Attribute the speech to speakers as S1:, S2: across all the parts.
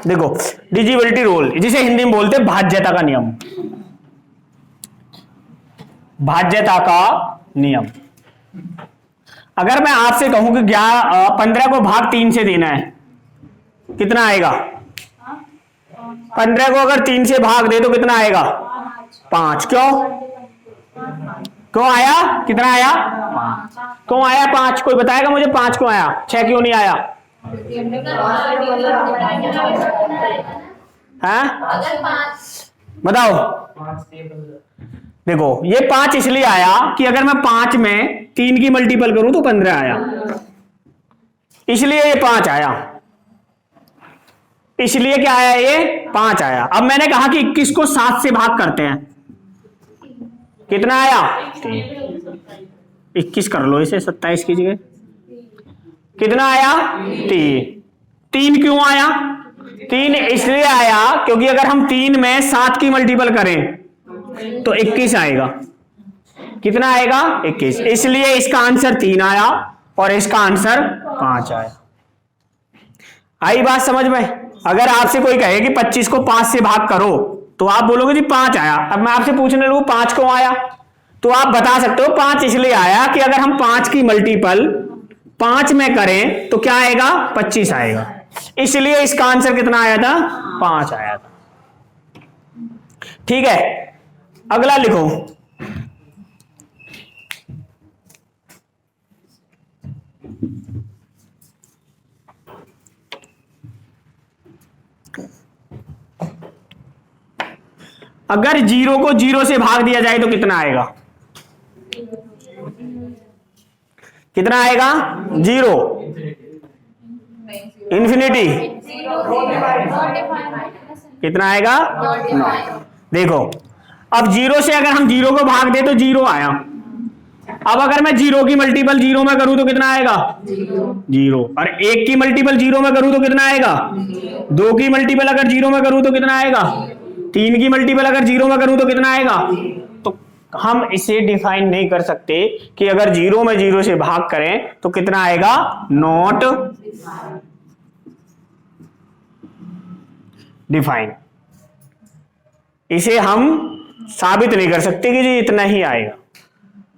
S1: देखो divisibility rule, जिसे हिंदी में बोलते हैं भाज्यता का नियम। भाज्यता का नियम। अगर मैं आपसे कहूं कि 15 को भाग 3 से देना है, कितना आएगा? 15 को अगर 3 से भाग दे तो कितना आएगा? 5। क्यों? क्यों आया? कितना आया? 5। क्यों आया 5? कोई बताएगा मुझे 5 क्यों आया? 6 क्यों नहीं आया? हाँ बताओ। देखो ये 5 इसलिए आया कि अगर मैं 5 में 3 की मल्टीपल करूं तो 15 आया, इसलिए ये 5 आया। इसलिए क्या आया? ये 5 आया। अब मैंने कहा कि 21 को 7 से भाग करते हैं, कितना आया? 21 कर लो इसे 27 की जगह, कितना आया? 3 क्यों आया? 3 इसलिए आया क्योंकि अगर हम 3 में 7 की मल्टीपल करें तो 21 आएगा। कितना आएगा? 21। इसलिए इसका आंसर 3 आया और इसका आंसर 5 आया। आई बात समझ में? अगर आपसे कोई कहे कि 25 को 5 से भाग करो तो आप बोलोगे जी 5 आया। अब मैं आपसे पूछने लगूं 5 क्यों आया, तो आप बता सकते हो 5 इसलिए आया कि अगर हम 5 की मल्टीपल 5 में करें तो क्या आएगा? 25 आएगा। इसलिए इसका आंसर कितना आया था? 5 आया था। ठीक है, अगला लिखो। अगर 0 को 0 से भाग दिया जाए तो कितना आएगा? कितना आएगा? 0 इंफिनिटी। कितना आएगा? देखो अब 0 से अगर हम 0 को भाग दे तो 0 आया। अब अगर मैं 0 की मल्टीपल 0 में करूं तो कितना आएगा? 0। और 1 की मल्टीपल 0 में करूं तो कितना आएगा? 2 की मल्टीपल अगर 0 में करूं तो कितना आएगा? 3 की मल्टीपल अगर 0 में करूं तो कितना आएगा? तो हम इसे डिफाइन नहीं कर सकते कि अगर 0 में 0 से भाग करें तो कितना आएगा? Not define. इसे हम साबित नहीं कर सकते कि जी इतना ही आएगा।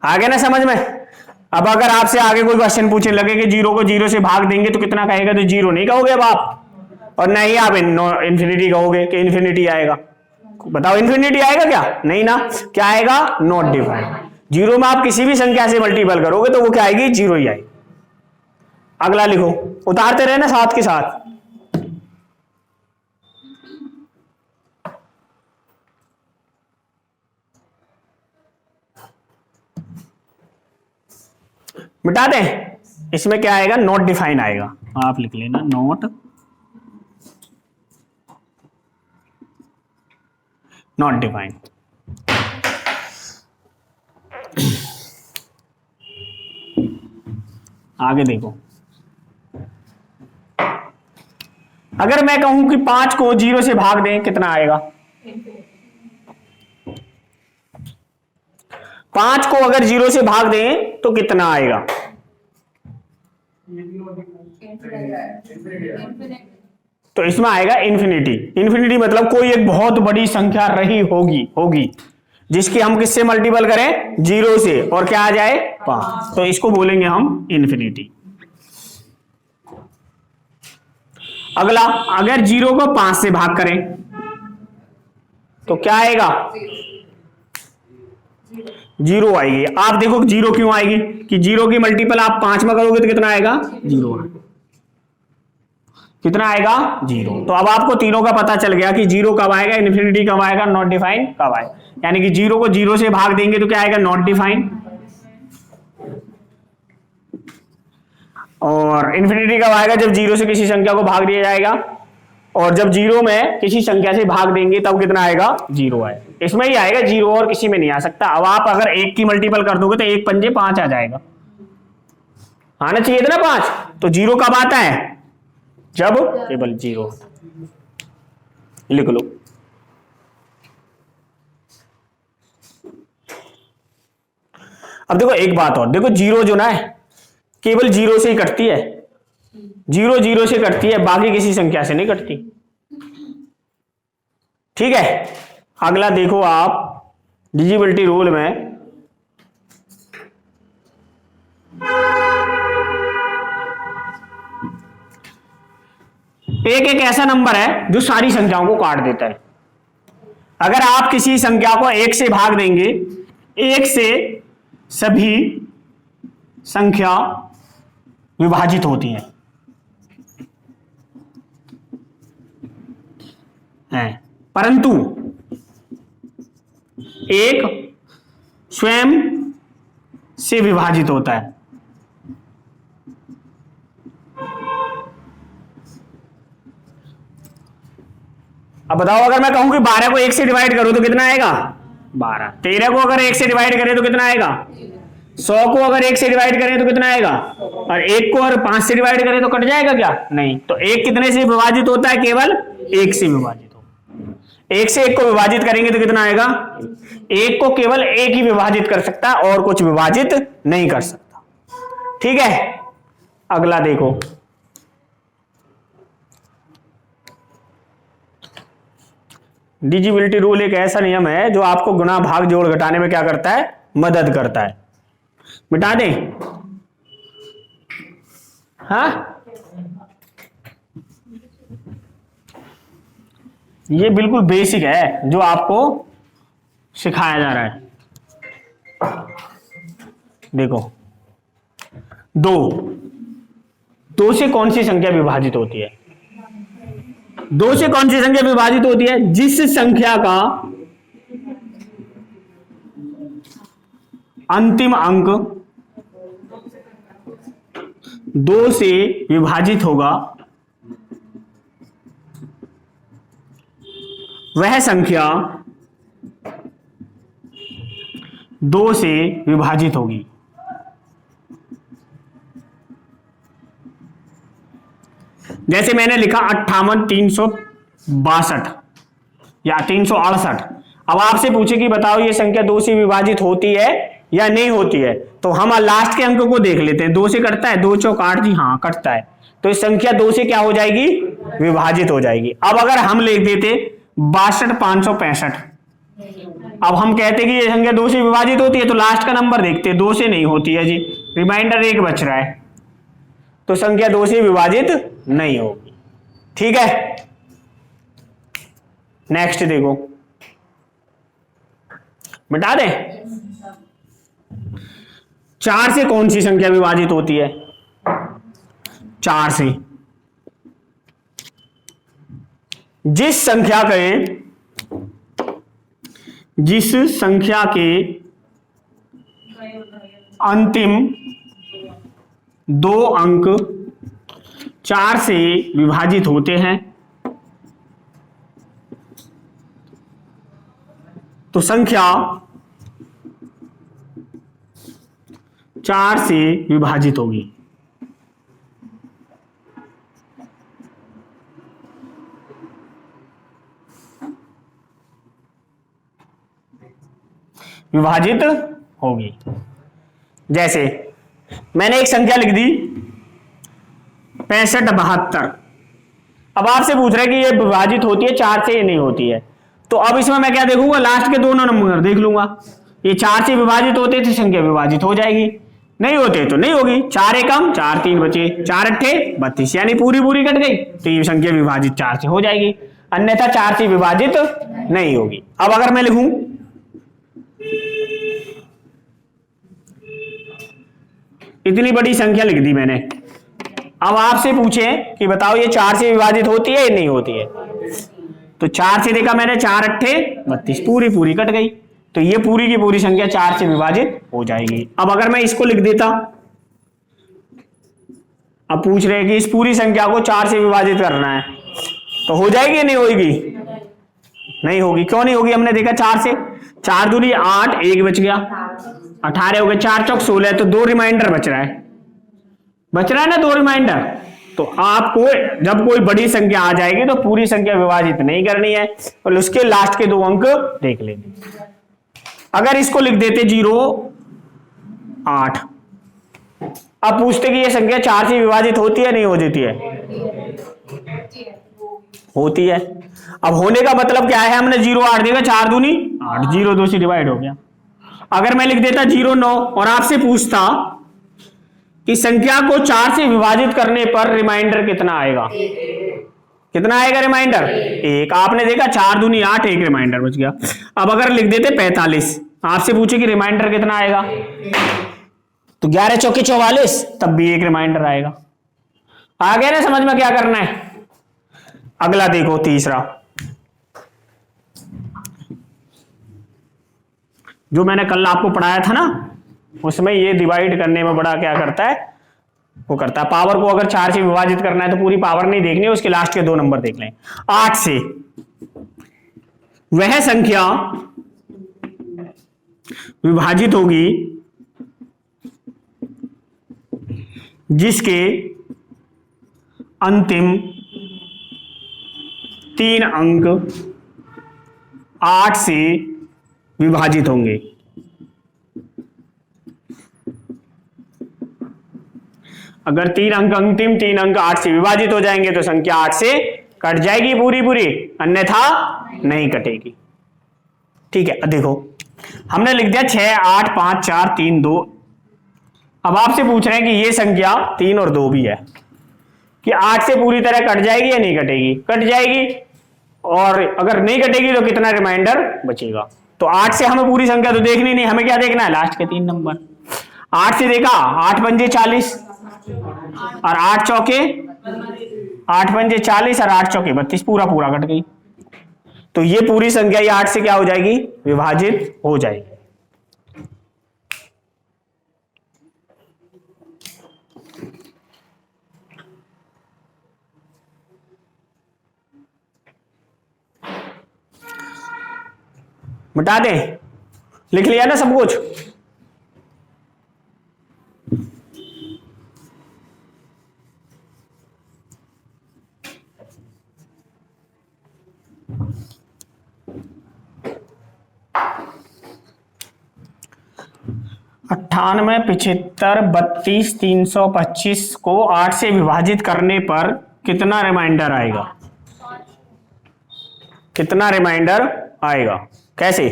S1: आगे ना समझ में? अब अगर आपसे आगे कोई क्वेश्चन पूछने लगे कि 0 को 0 से भाग देंगे तो कितना कहेगा, तो 0 नहीं कहोगे अब आप, और नहीं आप इन्फिनिटी कहोगे कि इन्फिनिटी आएगा। बताओ इन्फिनिटी आएगा क्या? नहीं ना। क्या आएगा? Not define. 0 में आप किसी भी संख्या से मल्टीपल करोगे तो वो क्या आएगी? 0 ही आएगी। अगला लिखो, उतारते रहे ना साथ के साथ। मिटा दें? इसमें क्या आएगा? नॉट डिफाइन आएगा। आप लिख लेना नॉट डिफाइन। आगे देखो, अगर मैं कहूं कि 5 को 0 से भाग दें कितना आएगा? 5 को अगर 0 से भाग दें तो कितना आएगा? तो इसमें आएगा इन्फिनिटी। इन्फिनिटी मतलब कोई एक बहुत बड़ी संख्या रही होगी जिसकी हम किससे मल्टीपल करें? 0 से, और क्या आ जाए? 5। तो इसको बोलेंगे हम इन्फिनिटी। अगला, अगर 0 को 5 से भाग करें तो क्या आएगा? 0 आएगी। आप देखो 0 क्यों आएगी कि 0 की मल्टीपल आप 5 में करोगे तो कितना आएगा? 0 आएगा। कितना आएगा? 0। तो अब आपको तीनों का पता चल गया कि 0 कब आएगा, इन्फिनिटी कब आएगा, नॉट डिफाइन कब आएगा। यानी कि 0 को 0 से भाग देंगे तो क्या आएगा? Not define. और इन्फिनिटी कब आएगा? जब 0 से किसी संख्या को भाग दिया जाएगा, और जब 0 में किसी संख्या से भाग देंगे तब कितना आएगा? 0 आएगा। इसमें ही आएगा 0, और किसी में नहीं आ सकता। अब आप अगर 1 की मल्टीपल कर दोगे तो 1 पंजे 5 आ जाएगा। आना चाहिए था ना 5। तो 0 कब आता है? जब केवल 0। लिख लो। अब देखो एक बात और, देखो 0 जो ना है केवल 0 से ही कटती है। 0 0 से कटती है, बाकी किसी संख्या से नहीं कटती। ठीक है, अगला देखो आप डिविजिबिलिटी रूल में एक ऐसा नंबर है जो सारी संख्याओं को काट देता है। अगर आप किसी संख्या को एक से भाग देंगे, एक से सभी संख्या विभाजित होती हैं परंतु एक स्वयं से विभाजित होता है। अब बताओ, अगर मैं कहूं कि 12 को 1 से डिवाइड करो तो कितना आएगा 12। 13 को अगर 1 से डिवाइड करें तो कितना आएगा 100 को अगर 1 से डिवाइड करें तो कितना आएगा, और 1 को अगर 5 से डिवाइड करें तो कट जाएगा क्या, नहीं। तो 1 कितने से विभाजित होता है, केवल 1 से विभाजित हो। 1 से 1 को विभाजित करेंगे तो कितना आएगा, 1 को केवल 1 ही विभाजित कर सकता है और कुछ विभाजित नहीं कर सकता। ठीक है, अगला देखो, डिविजिबिलिटी रूल एक ऐसा नियम है जो आपको गुणा भाग जोड़ घटाने में क्या करता है, मदद करता है। मिटा दें, हाँ, ये बिल्कुल बेसिक है जो आपको सिखाया जा रहा है। देखो, दो से कौन सी संख्या विभाजित होती है, 2 से कौन सी संख्या विभाजित होती है, जिस संख्या का अंतिम अंक 2 से विभाजित होगा वह संख्या 2 से विभाजित होगी। जैसे मैंने लिखा 58,362 या 368। अब आपसे पूछे कि बताओ ये संख्या 2 से विभाजित होती है या नहीं होती है, तो हम लास्ट के अंक को देख लेते हैं। 2 से कटता है, 2 चौक 8 जी, हाँ कटता है, तो इस संख्या 2 से क्या हो जाएगी, विभाजित हो जाएगी। अब अगर हम लिख देते 62,565, अब हम कहते कि ये संख्या 2 से विभाजित होती है, तो लास्ट का नंबर देखते, 2 से नहीं होती है जी, रिमाइंडर 1 बच रहा है, तो संख्या 2 से विभाजित नहीं होगी। ठीक है, नेक्स्ट देखो, मिटा दें। 4 से कौन सी संख्या विभाजित होती है, 4 से जिस संख्या के अंतिम 2 अंक 4 से विभाजित होते हैं, तो संख्या 4 से विभाजित होगी। विभाजित होगी। जैसे मैंने एक संख्या लिख दी 6572, अब आपसे पूछ रहा है कि ये विभाजित होती है 4 से, ये नहीं होती है, तो अब इसमें मैं क्या देखूंगा, लास्ट के दोनों नंबर देख लूंगा। ये 4 से विभाजित होते तो संख्या विभाजित हो जाएगी, नहीं होते तो नहीं होगी। 4 एकम 4, 3 बचे, 4 अट्ठे 32, यानी पूरी कट गई, तो ये संख्या विभाजित 4 से हो जाएगी, अन्यथा 4 से विभाजित नहीं होगी। अब अगर मैं लिखूं इतनी बड़ी संख्या लिख दी मैंने, अब आपसे पूछे कि बताओ ये 4 से विभाजित होती है या नहीं होती है, तो 4 से देखा मैंने, 4 अट्ठे 32, पूरी कट गई, तो ये पूरी की पूरी संख्या 4 से विभाजित हो जाएगी। अब अगर मैं इसको लिख देता, अब पूछ रहे हैं कि इस पूरी संख्या को 4 से विभाजित करना है, तो हो जाएगी या नहीं होगी, नहीं होगी। क्यों नहीं होगी, हमने देखा 4 से 4 दूनी 8, 1 बच गया, 18 हो गए, 4 चौक 16, तो 2 रिमाइंडर बच रहा है ना, 2 रिमाइंडर। तो आपको जब कोई बड़ी संख्या आ जाएगी तो पूरी संख्या विभाजित नहीं करनी है, और उसके लास्ट के 2 अंक देख लेंगे। अगर इसको लिख देते 0, 8, अब पूछते कि ये संख्या 4 से विभाजित होती है नहीं हो जाती है, होती है। अब होने का मतलब क्या है, हमने 0 8 देगा, 4 दूनी 8, 0 2 से डिवाइड हो गया। अगर मैं लिख देता 0 9 और आपसे पूछता कि संख्या को 4 से विभाजित करने पर रिमाइंडर कितना आएगा, कितना आएगा रिमाइंडर? 1। आपने देखा 4 दूनी 8, 1 रिमाइंडर बच गया। अब अगर लिख देते 45, आपसे पूछे कि रिमाइंडर कितना आएगा, तो 11 चौके 44, तब भी 1 रिमाइंडर आएगा। आ गया ना समझ में क्या करना है? अगला देखो तीसरा, जो मैंने कल आपको पढ़ाया था ना, उसमें ये डिवाइड करने में बड़ा क्या करता है, वो करता है पावर को अगर 4 से विभाजित करना है तो पूरी पावर नहीं देखनी, उसके लास्ट के 2 नंबर देख लें। 8 से वह संख्या विभाजित होगी जिसके अंतिम 3 अंक 8 से विभाजित होंगे। अगर 3 अंक अंतिम 3 अंक 8 से विभाजित हो जाएंगे तो संख्या 8 से कट जाएगी पूरी पूरी, अन्यथा नहीं कटेगी। ठीक है, अब देखो हमने लिख दिया 6 8 5 4 3 2। अब आपसे पूछ रहे हैं कि ये संख्या 3 और 2 भी है, कि 8 से पूरी तरह कट जाएगी या नहीं कटेगी? कट जाएगी। और अगर नहीं कटेगी तो कितना रिमाइंडर बचेगा? तो 8 से हमें पूरी संख्या तो देखनी नहीं, हमें क्या देखना है? लास्ट के 3 नंबर। 8 से देखा 8 पंजे 40 और 8 चौके 8 पंजे 40 और 8 चौके 32, पूरा पूरा कट गई। तो ये पूरी संख्या ये 8 से क्या हो जाएगी? विभाजित हो जाएगी। मिटा दें? लिख लिया ना सब कुछ? अट्ठानवे 75 32 325 को 8 से विभाजित करने पर कितना रिमाइंडर आएगा? कितना रिमाइंडर आएगा? कैसे?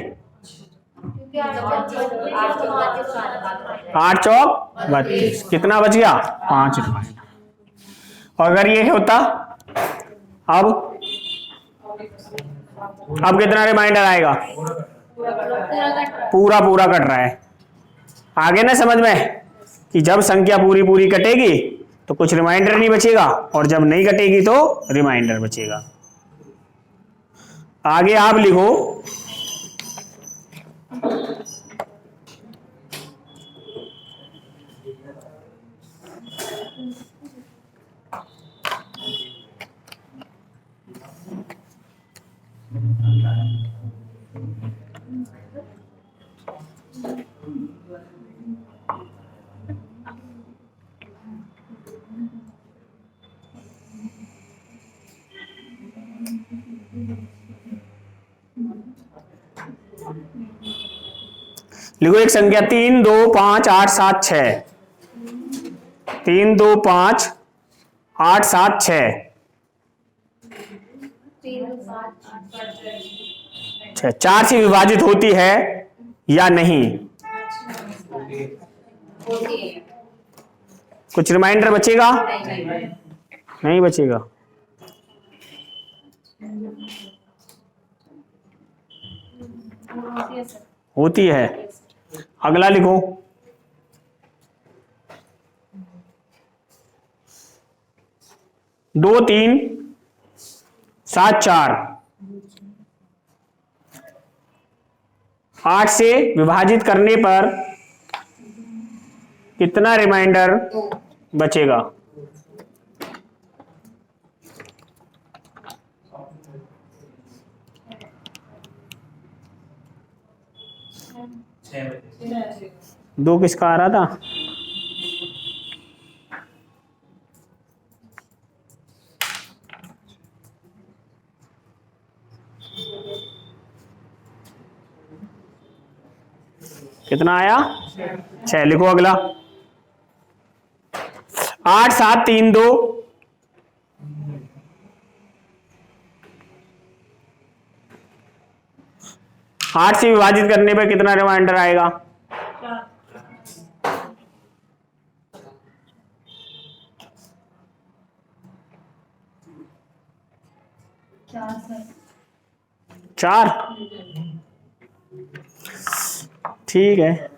S1: 8 चौक 32, कितना बच गया? 5 रिमाइंडर। और अगर ये होता अब कितना रिमाइंडर आएगा? पूरा पूरा कट रहा है। आगे ना समझ में कि जब संख्या पूरी पूरी कटेगी तो कुछ रिमाइंडर नहीं बचेगा, और जब नहीं कटेगी तो रिमाइंडर बचेगा। आगे आप लिखो लिखो एक संख्या 3 2 5 8 7 6, 3 2 5 8 7 6, 4 से विभाजित होती है या नहीं? कुछ रिमाइंडर बचेगा? नहीं बचेगा। होती है। अगला लिखो 2 3 7 4, 8 से विभाजित करने पर कितना रिमाइंडर बचेगा? दो किसका आ रहा था? कितना आया? 6। लिखो अगला 8 7 3 2, 8 से विभाजित करने पे कितना रिमाइंडर आएगा? 4। ठीक है,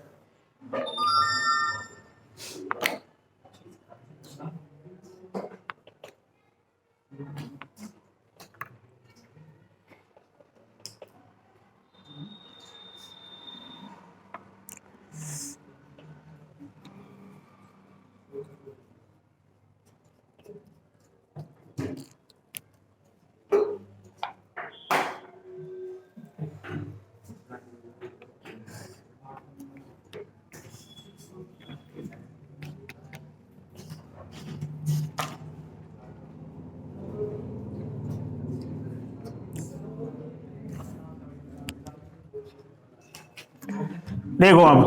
S1: देखो अब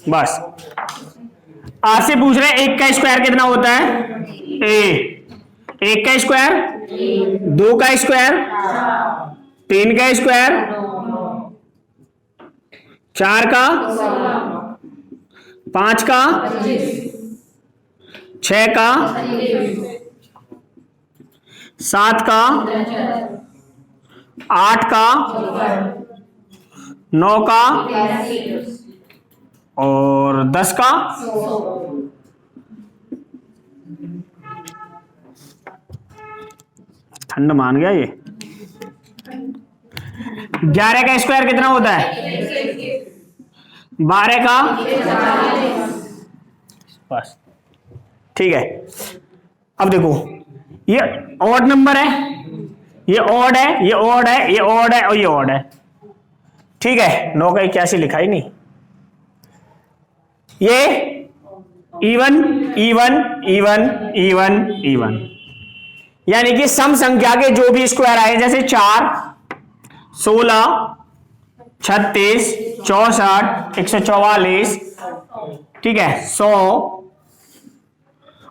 S1: बस आर से पूछ रहे हैं 1 का स्क्वायर कितना होता है? ए 1 का स्क्वायर, 2 का स्क्वायर, 3 का स्क्वायर, 4 का, 5 का, 6 का, 7 का, 8 का, 9 का और 10 का। ठंड मान गया ये। 11 का स्क्वायर कितना होता है? 12 का, बस ठीक है। अब देखो ये ऑड नंबर है, ये ऑड है, ये ऑड है, ये ऑड है और ये ऑड है। ठीक है, 9 का 81 लिखा ही नहीं। ये even even even even even, यानी कि सम संख्या के जो भी स्क्वायर आए, जैसे 4, 16, 36, 64, 144, ठीक है, 100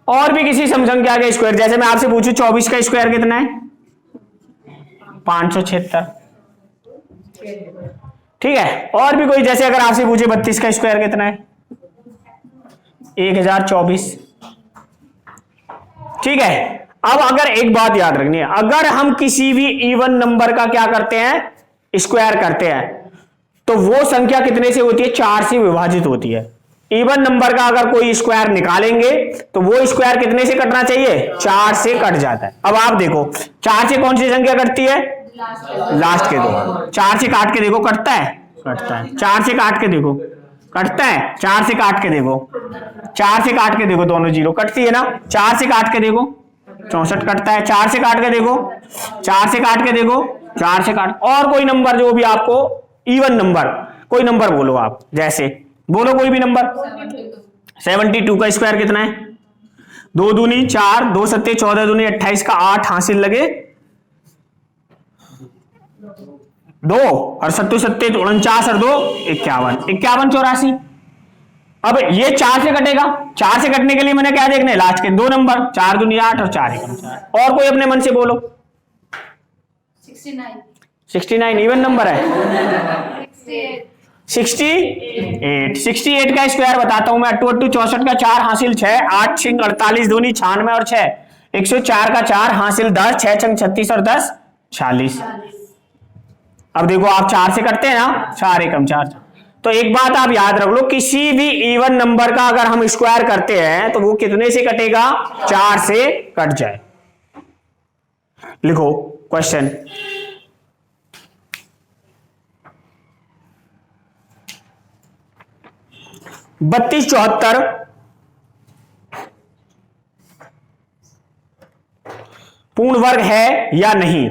S1: और भी किसी सम संख्या के स्क्वायर, जैसे मैं आपसे पूछूं 24 का स्क्वायर कितना है? 576। ठीक है, और भी कोई, जैसे अगर आपसे पूछे 32 का स्क्वायर कितना है? 1024। ठीक है, अब अगर एक बात याद रखनी है, अगर हम किसी भी इवन नंबर का क्या करते हैं? स्क्वायर करते हैं, तो वो संख्या कितने से होती है? 4 से विभाजित होती है। इवन नंबर का अगर कोई स्क्वायर निकालेंगे तो वो स्क्वायर कितने से कटना चाहिए? 4 से कट जाता है। अब आप देखो 4 से कौन सी संख्या कटती है? लास्ट के दो। 4 से काट के देखो, कटता है? कटता है। 4 से काट के देखो, कटता है? 4 से काट के देखो, 4 से काट के देखो, दोनों जीरो कटती है ना? 4 से काट के देखो, 64 कटता है। 4 से काट के देखो, 4 से काट के देखो, 4 से काट, और कोई नंबर जो भी आपको इवन नंबर, कोई नंबर बोलो आप, जैसे बोलो कोई भी नंबर। 72 का स्क्वायर कितना है? 2 दूनी 4, 2 सत्ते 14 दूनी 28 का 8 हासिल लगे 2 और 7 सत्ते 49 और 2 51, 51 84। अब ये 4 से कटेगा, 4 से कटने के लिए मैंने क्या देखना है? लास्ट के 2 नंबर, 4 दूनी 8 और 4 एकम 4। और कोई अपने मन से बोलो। 69 इवन नंबर है। 68 का स्क्वायर बताता हूं मैं। 2 2 64 का 4 हासिल 6, 8 6 48 दूनी 96 और 6 104 का 4 हासिल 10, 6 6 36 और 10 46। अब देखो आप 4 से करते हैं ना, 4 एकम 4। तो एक बात आप याद रख लो, किसी भी इवन नंबर का अगर हम स्क्वायर करते हैं तो वो कितने से कटेगा? 4 से कट जाए। लिखो क्वेश्चन। बत्तीस 74 पूर्ण वर्ग है या नहीं?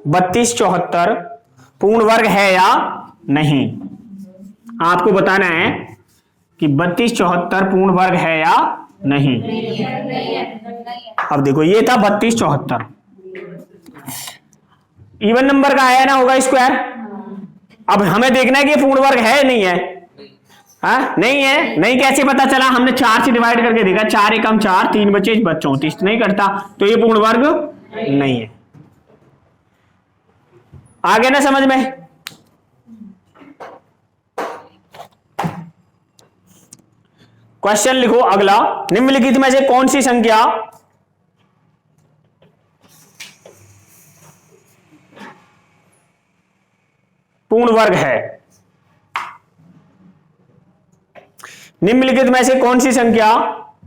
S1: 32 74 पूर्ण वर्ग है या नहीं? आपको बताना है कि 32 74 पूर्ण वर्ग है या नहीं। अब देखो ये था 32 74, इवन नंबर का आया ना होगा स्क्वायर। अब हमें देखना है कि पूर्ण वर्ग है नहीं है। हाँ नहीं है, नहीं कैसे पता चला? हमने 4 से डिवाइड करके देखा, 4 एकम 4, 3 बचे 34, नहीं करता, तो ये पूर्ण वर्ग नहीं है। आ गया ना समझ में? क्वेश्चन लिखो अगला, निम्नलिखित में से कौन सी संख्या पूर्ण वर्ग है? निम्नलिखित में से कौन सी संख्या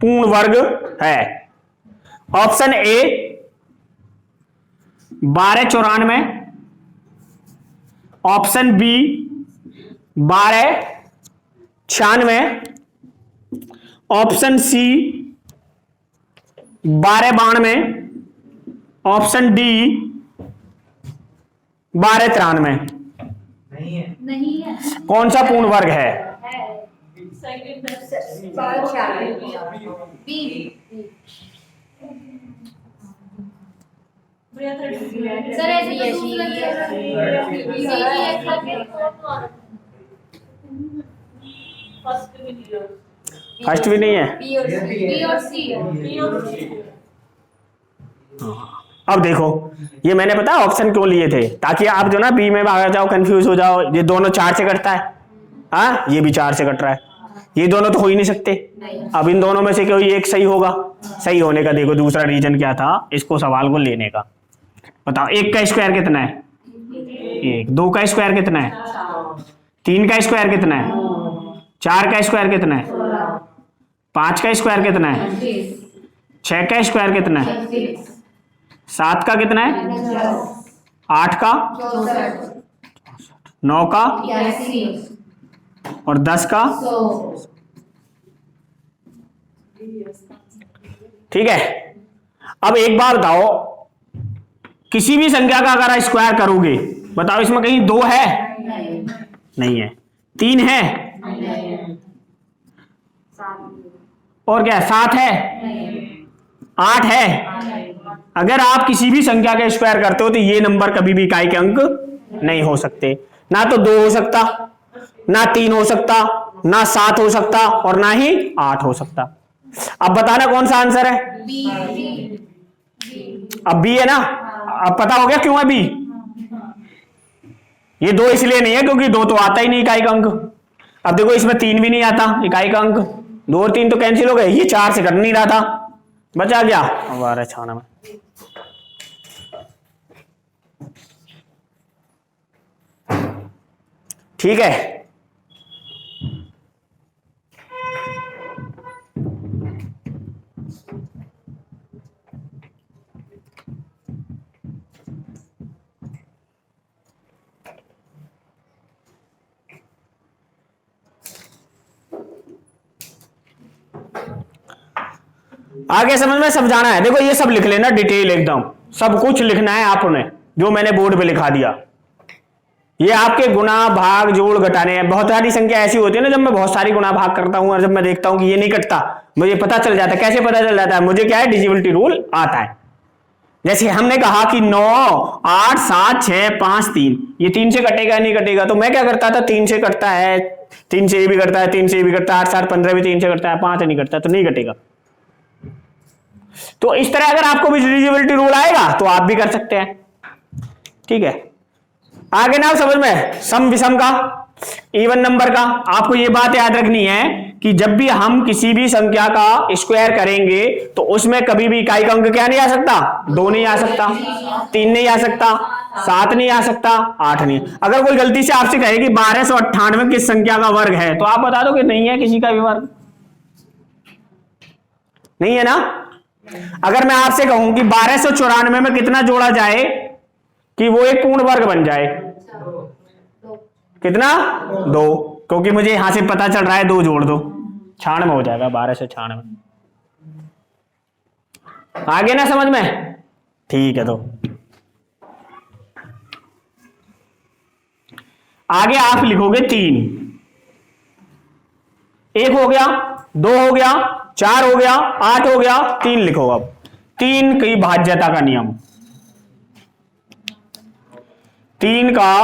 S1: पूर्ण वर्ग है? Option A 1294, option B 1296, option C 1292, option D 1293।
S2: नहीं है।
S1: कौन सा पूर्ण वर्ग है?
S2: सर ऐसे तो
S1: फर्स्ट भी नहीं है।
S2: बी और सी है।
S1: अब देखो, ये मैंने पता ऑप्शन क्यों लिए थे, ताकि आप जो ना बी में आ जाओ, कंफ्यूज हो जाओ। ये दोनों 4 से कटता है, हाँ ये भी 4 से कट रहा है, ये दोनों तो हो ही नहीं सकते। अब इन दोनों में से कोई एक सही होगा। सही होने का देखो दूसरा रीजन क्या था इसको सवाल को लेने का। बताओ 1 का स्क्वायर कितना है? 1। 2 का स्क्वायर कितना है? 3 का स्क्वायर कितना है? 4 का स्क्वायर कितना है? 5 का स्क्वायर कितना है? 6 का स्क्वायर कितना है? 7 का कितना है? 8 का, 9 का और 10 का। ठीक है, अब एक बार बताओ, किसी भी संख्या का अगर स्क्वायर करोगे, बताओ इसमें कहीं 2 है? नहीं है। 3 है? और क्या 7 है? 8 है? अगर आप किसी भी संख्या का स्क्वायर करते हो तो ये नंबर कभी भी इकाई के अंक नहीं हो सकते। ना तो 2 हो सकता, ना 3 हो सकता, ना 7 हो सकता और ना ही 8 हो सकता। अब बताना कौन सा आंसर है? अब बी है ना। अब पता हो गया क्यों है बी? ये 2 इसलिए नहीं है क्योंकि 2 तो आता ही नहीं इकाई का अंक। अब देखो इसमें 3 भी नहीं आता इकाई का अंक, 2 और 3 तो कैंसिल हो गए, ये 4 से कट नहीं रहा था, बचा गया 1296। ठीक है, आगे समझ में समझाना है। देखो ये सब लिख लेना डिटेल, एकदम सब कुछ लिखना है आपने, जो मैंने बोर्ड पे लिखा दिया। ये आपके गुणा भाग जोड़ घटाने हैं। बहुत सारी संख्या ऐसी होती है ना, जब मैं बहुत सारी गुणा भाग करता हूं और जब मैं देखता हूं कि ये नहीं कटता, मुझे पता चल जाता है। कैसे पता चल जाता है? मुझे क्या है, डिविजिबिलिटी रूल आता है। जैसे हमने कहा कि 9 8 7 6 5 3, ये 3 से कटेगा नहीं कटेगा, तो मैं क्या करता था, 3 से कटता है, 3 से ये भी कटता है, 3 से ये भी कटता है, 8 7 15 भी 3 से कटता है, 5 से नहीं कटता तो नहीं कटेगा। तो इस तरह अगर आपको भी डिविजिबिलिटी रूल आएगा तो आप भी कर सकते हैं। ठीक है, आगे ना समझ में, सम विषम का, इवन नंबर का, आपको ये बात याद रखनी है कि जब भी हम किसी भी संख्या का स्क्वायर करेंगे तो उसमें कभी भी इकाई का अंक क्या नहीं आ सकता? 2 नहीं आ सकता, 3 नहीं आ सकता, 7 नहीं आ सकता, 8 नहीं। अगर कोई गलती से आपसे कहे कि 1298 किस संख्या का वर्ग है, तो आप बता दो कि नहीं है किसी का भी वर्ग, नहीं है ना। अगर मैं आपसे कहूं कि 1294 में कितना जोड़ा जाए कि वो एक पूर्ण वर्ग बन जाए, कितना? 2, क्योंकि मुझे यहां से पता चल रहा है 2 जोड़ दो, 96 हो जाएगा, 1296। आगे ना समझ में? ठीक है, तो आगे आप लिखोगे 3, 1 हो गया, 2 हो गया, 4 हो गया, 8 हो गया, 3 लिखो। अब 3 की भाज्यता का नियम, 3 का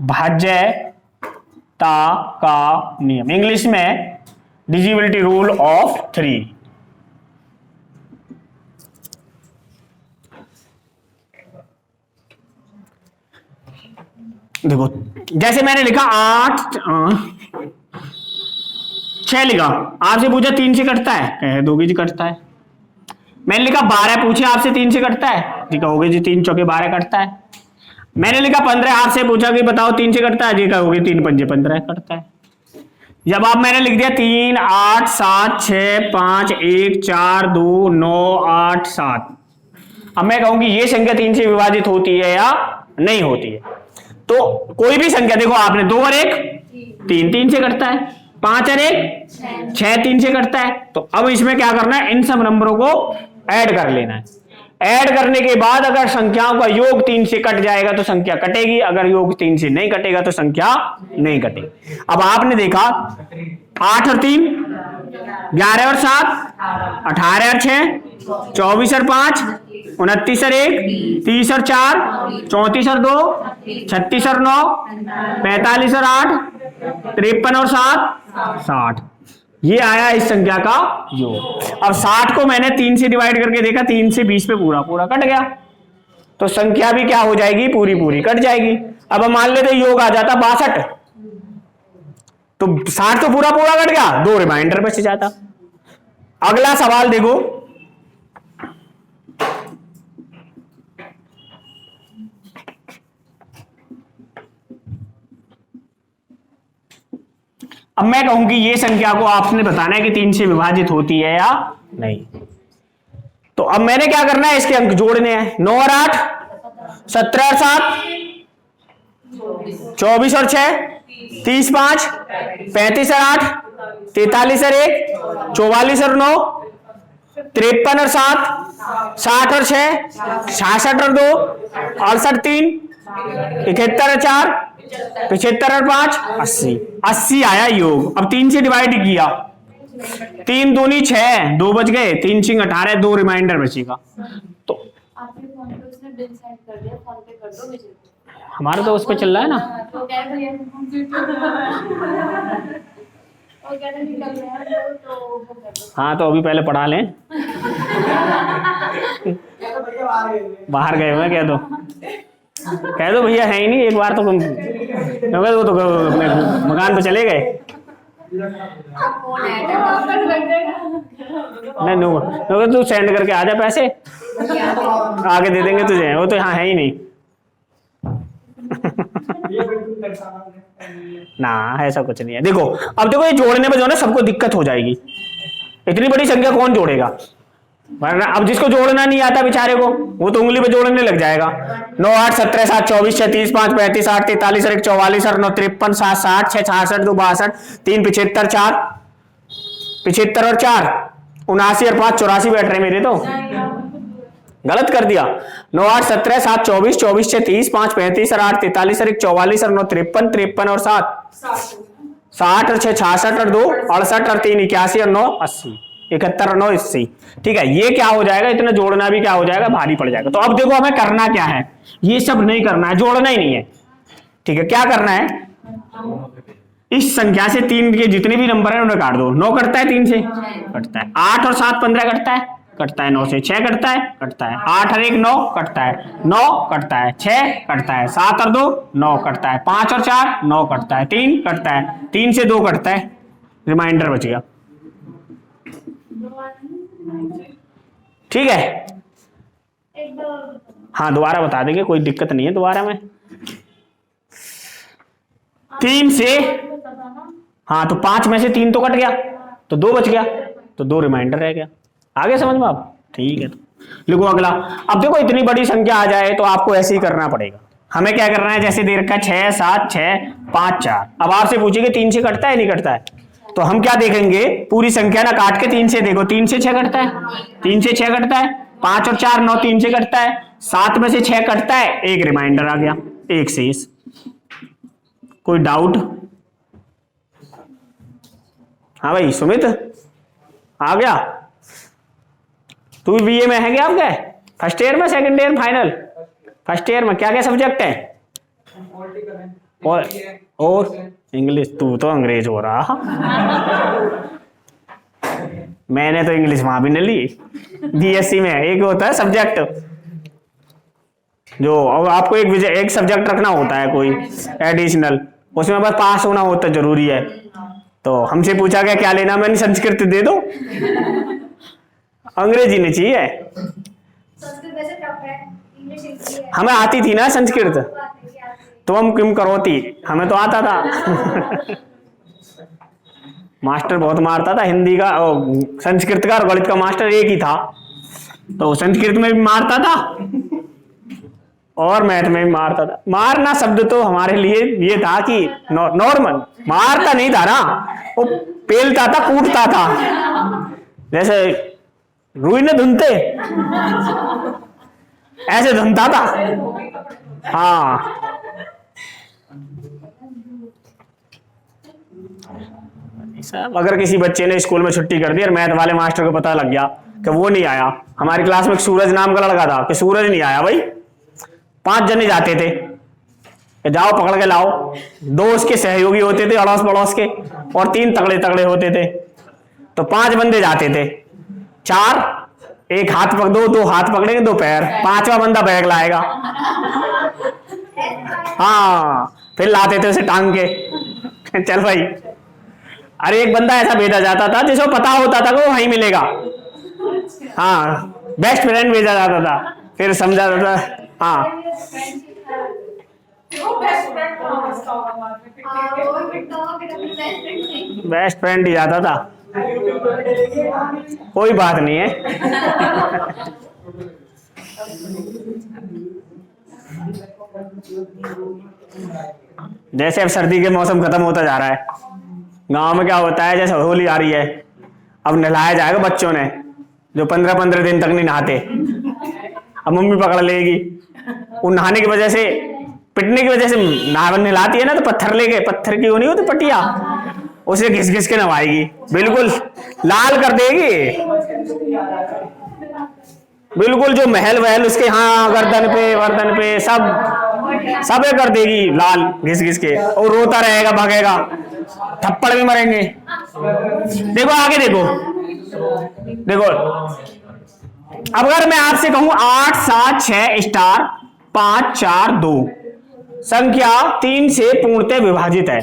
S1: भाज्यता का नियम, इंग्लिश में डिविजिबिलिटी रूल ऑफ 3। देखो जैसे मैंने लिखा 8 6 लिखा, आपसे पूछा 3 से कटता है, कह दोगे जी कटता है। मैंने लिखा 12 पूछे आपसे 3 से कटता है जी, कहोगे जी 3 चौके 12 कटता है। मैंने लिखा 15 आपसे पूछा कि बताओ 3 से कटता है जी, कहोगे 3 पंजे 15 कटता है। जब आप मैंने लिख दिया 3 8 7 6 5 1 4 2 9 8 7, अब मैं कहूंगी ये संख्या 3 से विभाजित होती है या नहीं होती है। तो कोई भी संख्या देखो आपने 2 और 1 3 3 से कटता है, 5 और 1 6 3 से कटता है। तो अब इसमें क्या करना है, इन सब नंबरों को ऐड कर लेना है। ऐड करने के बाद अगर संख्याओं का योग 3 से कट जाएगा तो संख्या कटेगी, अगर योग 3 से नहीं कटेगा तो संख्या नहीं कटेगी। अब आपने देखा 8 और 3 11 और 7 18 और 6 24 और 5 29 और 1 30 और 4 34 और 2 36 और 9 45 और 8 53 और 7 60, ये आया इस संख्या का योग। अब 60 को मैंने 3 से डिवाइड करके देखा, 3 से 20 पे पूरा पूरा कट गया, तो संख्या भी क्या हो जाएगी, पूरी पूरी कट जाएगी। अब हम मान लेते योग आ जाता 62, तो 60 तो पूरा पूरा कट गया, 2 रिमाइंडर बच जाता। अगला सवाल देखो, अब मैं कहूंगी ये संख्या को आपने बताना है कि 3 से विभाजित होती है या नहीं। तो अब मैंने क्या करना है, इसके अंक जोड़ने हैं। 9 और 8 17 और 7 24 और 6 30 5 35 और 8 43 और 1 44 और 9 53 और 7 60 और 6 66 और 2 68 3 71 और 4 75 और 5 80, 80 आया योग। अब 3 से डिवाइड किया, 3 दूनी 6 2 बच गए, 3 सिंह 18 2 रिमाइंडर बचेगा। तो
S2: आपके फोन पे उसने बिल सेंड कर दिया, फोन पे कर दो मुझे।
S1: हमारा तो उस पे चल रहा है ना।
S2: तो कह रहे हैं और कह रहे निकल रहे हैं तो वो कर दो।
S1: हाँ तो अभी पहले पढ़ा लें। बाहर गए हुए कह दो भैया है ही नहीं, एक बार तो तुम वो तो अपने मकान पे चले गए।
S2: फोन ऐड वापस लग जाएगा।
S1: नहीं नो तू सेंड करके आ जा, पैसे आगे दे देंगे तुझे, वो तो यहाँ है ही नहीं। ना ऐसा कुछ नहीं है। देखो अब देखो ये जोड़ने में जो है ना सबको दिक्कत हो जाएगी, इतनी बड़ी संख्या कौन जोड़ेगा, वरना अब जिसको जोड़ना नहीं आता बेचारे को वो तो उंगली पे जोड़ने लग जाएगा। 9 8 17 7 24 6 30 5 35 8 43 और 1 44 और 9 53 7 60 6 66 2 62 3 75 4 75 और 4 79 और 5 84 बैठ रहे मेरे, तो गलत कर दिया। 9 8 17 7 24 24 6 30 5 35 और 8 43 और 1 44 और 9 53 53 और 7 60 और 6 66 और 2 68 और 3 81 और 9 80 71 और 9 80। ठीक है, ये क्या हो जाएगा, इतना जोड़ना भी क्या हो जाएगा, भारी पड़ जाएगा। तो अब देखो हमें करना क्या है, ये सब नहीं करना है, जोड़ना ही नहीं है। ठीक है, क्या करना है, इस संख्या से 3 के जितने भी नंबर है उन्हें काट दो। 9 कटता है 3 से, कटता है। 8 और 7 15 कटता है, कटता है। 9 से 6 कटता है, कटता है। 8 और 1 9 कटता है, 9 कटता है। 6 कटता है, 7 और 2 9 कटता है। 5 और 4 9 कटता है। 3 कटता है, 3 से 2 कटता है, रिमाइंडर बच गया। ठीक है, हाँ दोबारा बता देंगे, कोई दिक्कत नहीं है दोबारा में। 3 से हाँ तो 5 में से 3 तो कट गया, तो 2 बच गया, तो 2 रिमाइंडर रह गया। आगे समझ में आप? ठीक है, तो लिखो अगला। अब देखो इतनी बड़ी संख्या आ जाए तो आपको ऐसे ही करना पड़ेगा। हमें क्या करना है, जैसे दे रखा है 6 7 6 5 4। अब आपसे पूछेंगे 3 से कटता है नहीं कटता है, तो हम क्या देखेंगे, पूरी संख्या ना काट के 3 से देखो। 3 से 6 कटता है, 3 से 6 कटता है। 5 और 4 9 3 से कटता है। 7 में से 6 कटता है, 1 रिमाइंडर आ गया, 1 शेष। कोई डाउट? हाँ भाई सुमित आ गया, तू भी बीए में है क्या? आपके फर्स्ट ईयर में, second year, final? First year में क्या क्या सब्जेक्ट है? और इंग्लिश। तू तो अंग्रेज हो रहा। मैंने तो इंग्लिश वहां भी नहीं ली, बीएससी में एक होता है सब्जेक्ट। जो और आपको एक सब्जेक्ट रखना होता है कोई एडिशनल, उसमें बस पास होना होता जरूरी है। तो हमसे पूछा गया क्या लेना, मैंने संस्कृत दे दो, अंग्रेजी नहीं चाहिए।
S2: संस्कृत वैसे टफ है, इंग्लिश इजी है।
S1: हमें आती थी ना संस्कृत, तो हम क्यों करोती, हमें तो आता था। मास्टर बहुत मारता था, हिंदी का संस्कृत का और गणित का मास्टर एक ही था, तो संस्कृत में भी मारता था और मैथ में भी मारता था। मारना शब्द तो हमारे लिए ये था कि नॉर्मल, मारता नहीं था ना, वो पेलता था, कूटता था, जैसे रुई ने धुनते ऐसे धुनता था। हाँ साहब, अगर किसी बच्चे ने स्कूल में छुट्टी कर दी और मैथ वाले मास्टर को पता लग गया कि वो नहीं आया, हमारी क्लास में सूरज नाम का लड़का था, कि सूरज नहीं आया भाई, 5 जने जाते थे कि जाओ पकड़ के लाओ, 2 उसके सहयोगी होते थे अड़ोस पड़ोस के और 3 तगड़े तगड़े होते थे, तो 5 बंदे जाते थे, 4 एक हाथ पकड़, 2 हाथ पकड़ेंगे 2 पैर, 5वां बंदा बैग लाएगा। हाँ फिर लाते थे उसे टांग के, चल भाई। अरे एक बंदा ऐसा भेजा जाता था जिसको पता होता था कि वो वहीं मिलेगा, हाँ बेस्ट फ्रेंड भेजा जाता था, फिर समझा जाता था। हाँ बेस्ट फ्रेंड ही जाता था, कोई बात नहीं है। जैसे अब सर्दी के मौसम खत्म होता जा रहा है, गांव में क्या होता है, जैसे होली आ रही है, अब नहलाया जाएगा बच्चों ने जो 15-15 दिन तक नहीं नहाते, अब मम्मी पकड़ लेगी, वो नहाने की वजह से, पिटने की वजह से नहलाती है ना, तो पत्थर लेके, पत्थर की वो नहीं होती पटिया, उसे घिस घिस के नहवाएगी, बिल्कुल लाल कर देगी, बिल्कुल जो महल वहल उसके हाँ गर्दन पे वर्दन पे सब कर देगी लाल घिस घिस के, और रोता रहेगा, भागेगा, थप्पड़ भी मरेंगे। देखो आगे देखो, देखो अगर मैं आपसे कहूं 8 7 6 स्टार 5 4 2 संख्या 3 से पूर्णतः विभाजित है,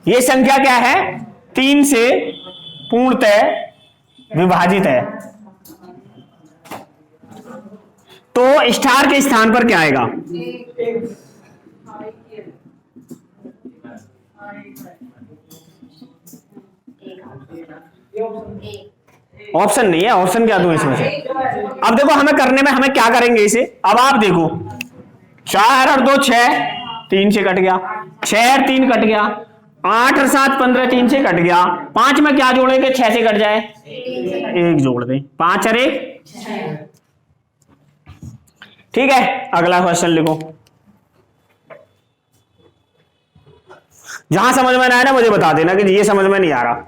S1: ये संख्या क्या है, 3 से पूर्णतः विभाजित है, तो स्टार के स्थान पर क्या आएगा, ऑप्शन नहीं है, ऑप्शन क्या दूं इसमें से। अब देखो हमें करने में, हमें क्या करेंगे इसे, अब आप देखो 4 और 2 6, 3 से कट गया, 6 और 3 कट गया, 8 और 7 15, 3 से कट गया, 5 में क्या जोड़ेंगे, 6 से कट जाए, 1 जोड़ दें, 5 और 1 ठीक है। अगला क्वेश्चन लिखो, जहां समझ में ना आए ना मुझे बता देना कि ये समझ में नहीं आ रहा।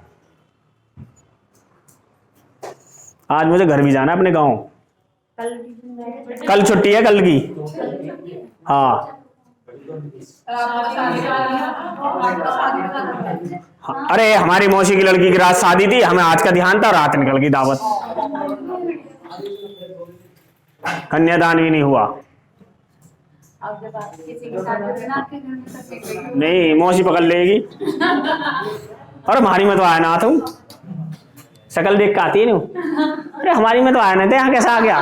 S1: आज मुझे घर भी जाना है अपने गांव, कल छुट्टी है कल की। हाँ अरे हमारी मौसी की लड़की की रात शादी थी, हमें आज का ध्यान था, रात निकल गई दावत, कन्यादान भी नहीं हुआ। नहीं मौसी पकड़ लेगी, और हमारी में तो आया ना तुम, शकल देख के आती है नहीं, अरे हमारी में तो आया नहीं थे, यहाँ कैसा आ गया।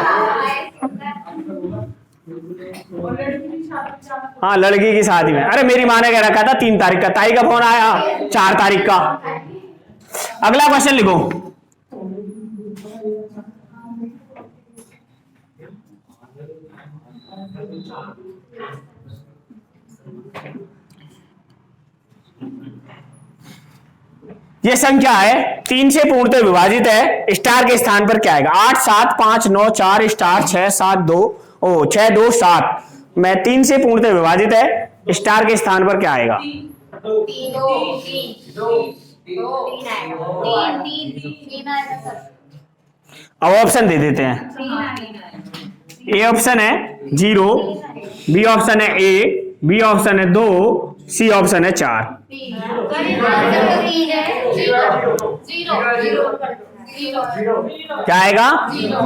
S1: हाँ लड़की की शादी में, अरे मेरी माँ ने कह रखा था 3 तारीख का, ताई का फोन आया 4 तारीख का। अगला क्वेश्चन लिखो, ये संख्या है 3 से पूर्णतः विभाजित है, स्टार के स्थान पर क्या आएगा, 8 7 5 9 4 स्टार 6 7 2 6 2 7 में 3 से पूर्णतः विभाजित है, स्टार के स्थान पर क्या आएगा, अब ऑप्शन दे देते हैं। ए ऑप्शन है 0, बी ऑप्शन है ए, बी ऑप्शन है 2, सी ऑप्शन है 4। क्या आएगा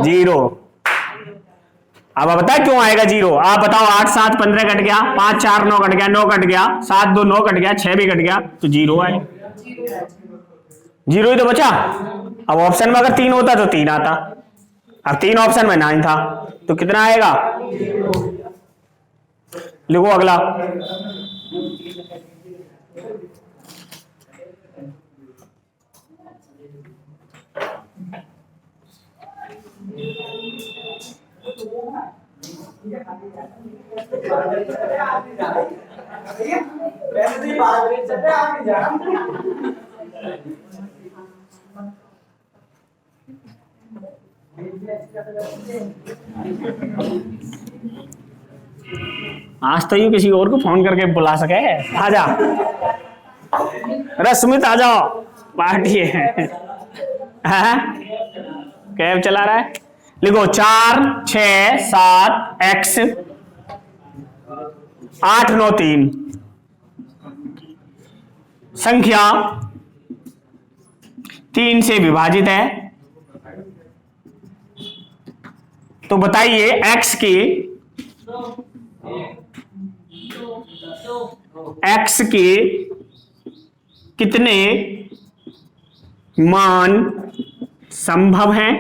S1: 0। अब बता क्यों आएगा जीरो, आप बताओ। 8 7 15 कट गया, 5 4 9 कट गया, 9 कट गया, 7 2 9 कट गया, 6 भी कट गया, तो जीरो आए। जीरो ही तो बचा। अब ऑप्शन में अगर 3 होता तो 3 आता, अब 3 ऑप्शन में 9 था, तो कितना आएगा? लिखो अगला। आज तो ये किसी और को फोन करके बुला सके। आजा रश्मित, आ जाओ, पार्टी है। कैब चला रहा है। लिखो 4 6 7 x 8 9 3 संख्या 3 से विभाजित है, तो बताइए x के कितने मान संभव हैं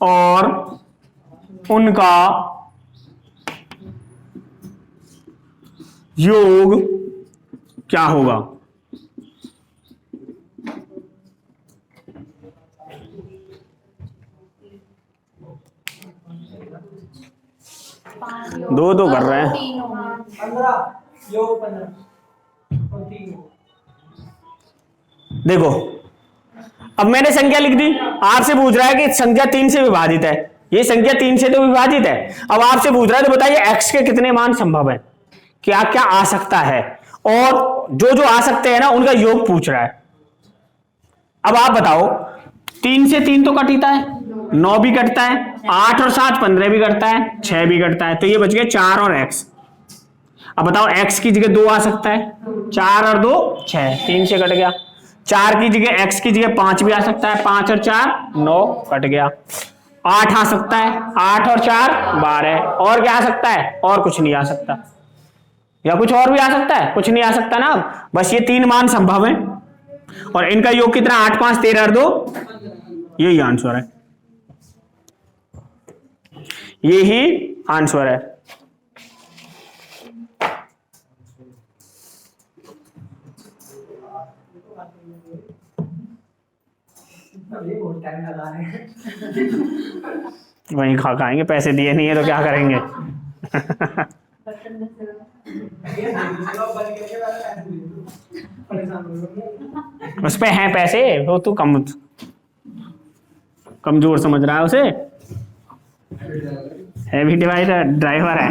S1: और उनका योग क्या होगा। दो तो कर रहे हैं।
S3: 15 योग 15 और 3।
S1: देखो अब मैंने संख्या लिख दी, आपसे पूछ रहा है कि संख्या 3 से विभाजित है, ये संख्या 3 से तो विभाजित है। अब आपसे पूछ रहा है तो बताइए x के कितने मान संभव है, क्या क्या आ सकता है, और जो जो आ सकते हैं ना उनका योग पूछ रहा है। अब आप बताओ, 3 से 3 तो कटता है, 9 भी कटता है, 8 और 7 15 भी कटता है, 6 भी कटता है, तो ये बच गए 4 और x। अब बताओ x की जगह 2 आ सकता है, 4 और 2 6, 3 से कट गया। 4 की जगह x की जगह 5 भी आ सकता है, 5 और 4 9 कट गया। 8 आ सकता है, 8 और 4 12, और क्या आ सकता है? और कुछ नहीं आ सकता, या कुछ और भी आ सकता है? कुछ नहीं आ सकता ना। अब बस ये 3 मान संभव है, और इनका योग कितना? 8 5 13 और 2, यही आंसर है, यही आंसर है।
S3: बहुत टाइम लगा रहे हैं।
S1: वहीं खा खाएंगे, पैसे दिए नहीं है तो क्या करेंगे। उस पे हैं पैसे, वो तू कमजोर समझ रहा है उसे। हैवी डिवाइडर ड्राइवर है।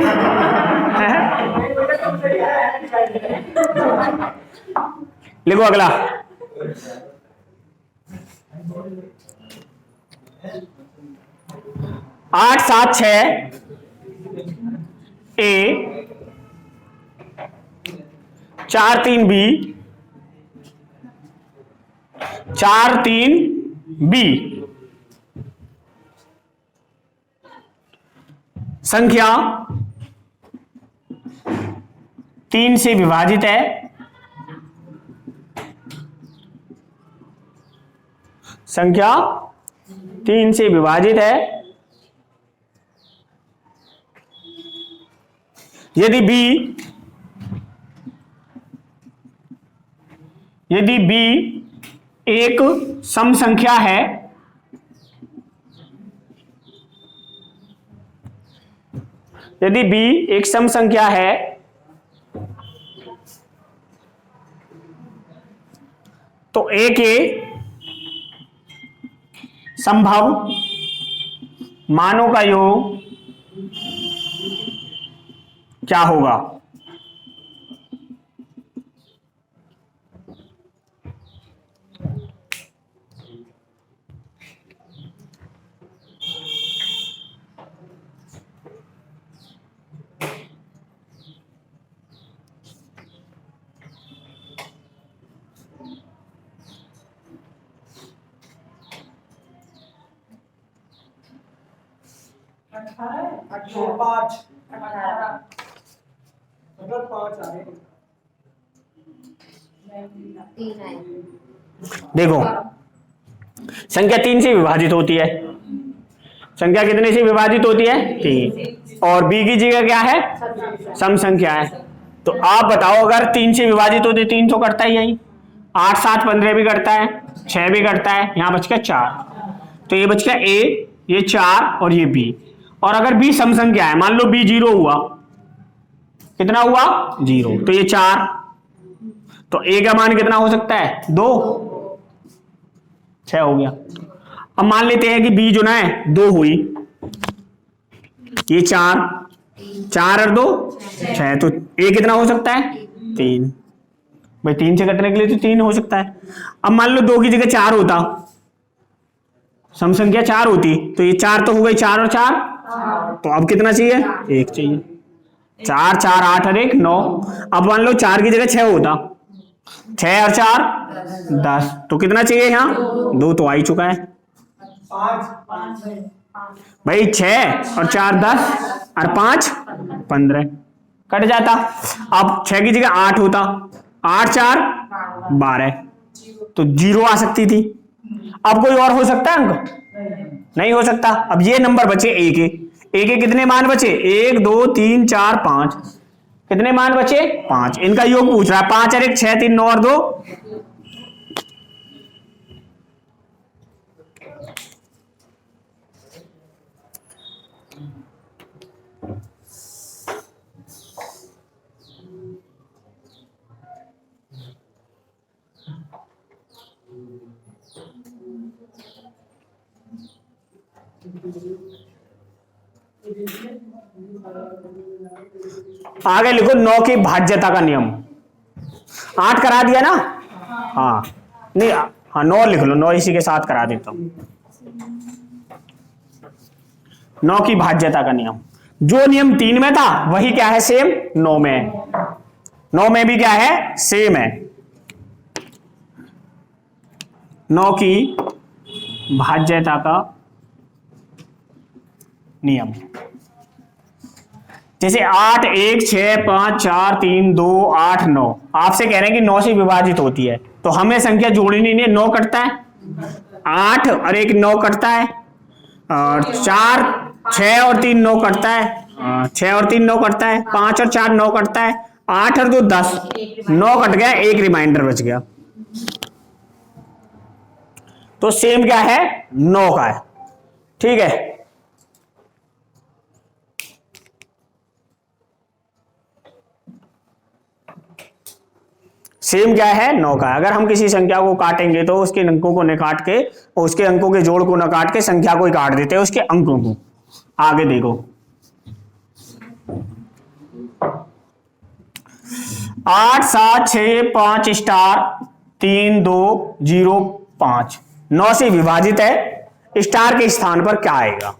S1: लिखो अगला। 8 7 6 ए 4 3 बी 4 3 बी संख्या 3 से विभाजित है, संख्या 3 से विभाजित है यदि b एक सम संख्या है, यदि b एक सम संख्या है तो a के संभव मानों का योग क्या होगा।
S3: 18 5 मतलब 5 आ रहे।
S1: देखो संख्या 3 से विभाजित होती है। संख्या कितने से विभाजित होती है? 3। और बी की जगह क्या है? सम संख्या है। तो आप बताओ अगर 3 से विभाजित होती, 3 तो करता ही यही, 8 7 15 भी करता है, 6 भी करता है, यहां बच गया 4। तो ये बच गया ए, ये 4 और ये बी। और अगर बी सम संख्या है, मान लो बी 0 हुआ, कितना हुआ? 0, तो ये 4। तो ए का मान कितना हो सकता है? 2, 6 हो गया। अब मान लेते हैं कि बी जो ना है 2 हुई, ये 4 और 2 6, तो ए कितना हो सकता है? 3। भाई 3 से कटने के लिए तो 3 हो सकता है। अब मान लो 2 की जगह 4 होता, सम संख्या 4 होती, तो ये 4 तो हो गई, 4 और 4, तो अब कितना चाहिए? 1 चाहिए। 4 4 8 और 1 9। अब मान लो 4 की जगह 6 होता, 6 और 4 10, तो कितना चाहिए यहाँ? 2 तो आ ही चुका है
S3: 5
S1: भाई। 6 और 4 10 और 5 15, कट जाता। अब 6 की जगह 8 होता, 8 4 12, तो 0 आ सकती थी। अब कोई और हो सकता है अंक? नहीं हो सकता। अब ये नंबर बचे ए के। ए के कितने मान बचे? 1 2 3 4 5, कितने मान बचे? 5। इनका योग पूछ रहा है, 5 और 1 6, 3 9 और 2 आगे लिखो 9 की भाज्यता का नियम। 8 करा दिया ना? हाँ नहीं, हाँ 9 लिख लो, 9 इसी के साथ करा देता हूं। 9 की भाज्यता का नियम, जो नियम 3 में था वही क्या है? सेम 9 में है। 9 में भी क्या है? सेम है। 9 की भाज्यता का नियम, जैसे 8 1 6 5 4 3 2 8 9, आपसे कह रहे हैं कि 9 से विभाजित होती है, तो हमें संख्या जोड़नी नहीं है। 9 कटता है, 8 और 1 9 कटता है, और 4 6 और 3 9 कटता है, 6 और 3 9 कटता है, 5 और 4 9 कटता है, 8 और 2 10, 9 कट गया, एक रिमाइंडर बच गया। तो सेम क्या है? 9 का है। ठीक है, सेम क्या है? 9 का। अगर हम किसी संख्या को काटेंगे तो उसके अंकों को न काट के, उसके अंकों के जोड़ को न काट के संख्या को ही काट देते हैं, उसके अंकों को। आगे देखो, 8 7 6 5 स्टार 3 2 0 5, 9 से विभाजित है, स्टार के स्थान पर क्या आएगा?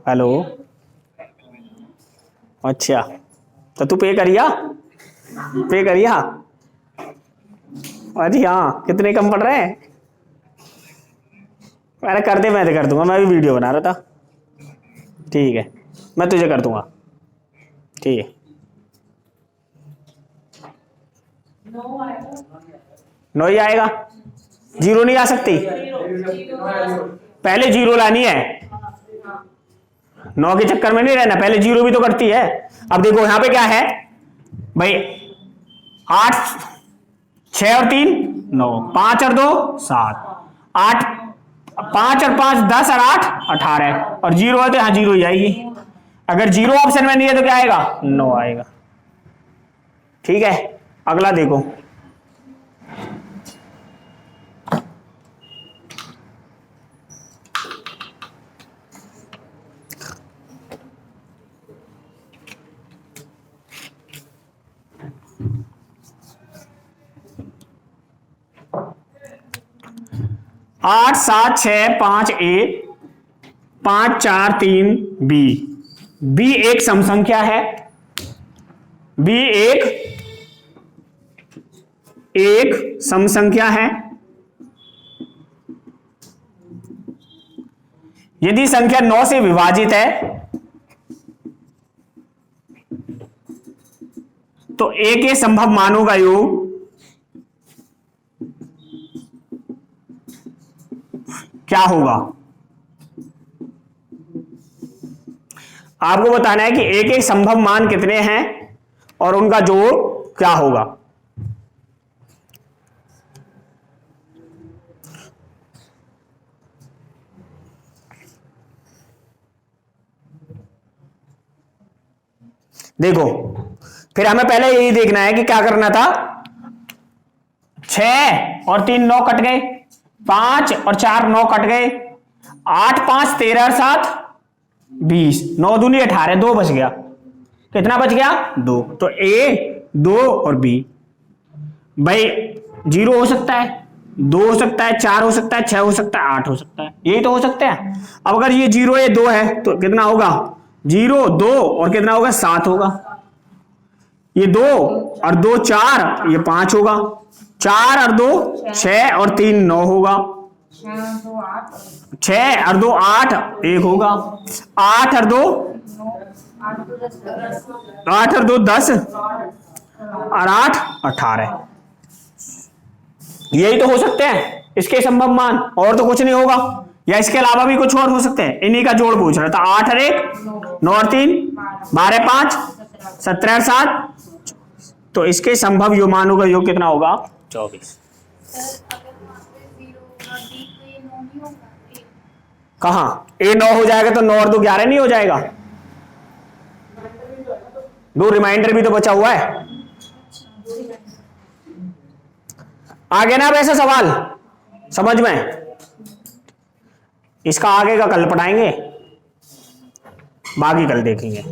S1: हेलो, अच्छा तो तू पे करिया? पे करिया? अरे हाँ, कितने कम पड़ रहे हैं? अरे कर दे, मैं तो कर दूंगा, मैं भी वीडियो बना रहा था। ठीक है, मैं तुझे कर दूंगा। ठीक है, 9 ही आएगा, 0 नहीं आ सकती। पहले 0 लानी है, 9 के चक्कर में नहीं रहना, पहले 0 भी तो करती है। अब देखो यहां पे क्या है भाई, 8 6 और 3 9, 5 और 2 7, 8 5 और 5 10 और 8 18, और 0 है तो यहां 0 ही आएगी। अगर 0 ऑप्शन में नहीं है तो क्या आएगा? 9 आएगा। ठीक है, अगला देखो, आठ 7 6 5 ए 5 4 3 बी। बी एक सम संख्या है, बी एक एक सम संख्या है। यदि संख्या 9 से विभाजित है तो ए के संभव मानों का योग क्या होगा? आपको बताना है कि ए के संभव मान कितने हैं और उनका जोड़ क्या होगा। देखो, फिर हमें पहले यही देखना है कि क्या करना था। 6 और 3 9 कट गए, 5 और 4 9 कट गए, 8 5 13 और 7 20, 9 दूनी 18, 2 बच गया। कितना बच गया? 2। तो ए 2 और बी भाई 0 हो सकता है, 2 हो सकता है, 4 हो सकता है, 6 हो सकता है, 8 हो सकता है, यही तो हो सकते हैं। अब अगर ये 0 ये 2 है तो कितना होगा? 0 2 और कितना होगा? 7 होगा। ये 2 और 2 4, ये 5 होगा। 4 और 2 6 और 3 9 होगा। 6 और 2 8, 1 होगा। 8 और 2 8 और 2 10 और 8 18, यही तो हो सकते हैं इसके संभव मान, और तो कुछ नहीं होगा। या इसके अलावा भी कुछ और हो सकते हैं, इन्हीं का जोड़ पूछ रहा था। 8 और 1 9 और 3 12 5 17 और 7, तो इसके संभव योग मानों का योग कितना होगा? 24। कहां ए 9 हो जाएगा तो 9 और 2 11 नहीं हो जाएगा? 2 रिमाइंडर भी तो बचा हुआ है। आगे ना वैसा सवाल समझ में, इसका आगे का कल पढ़ाएंगे, बाकी कल देखेंगे।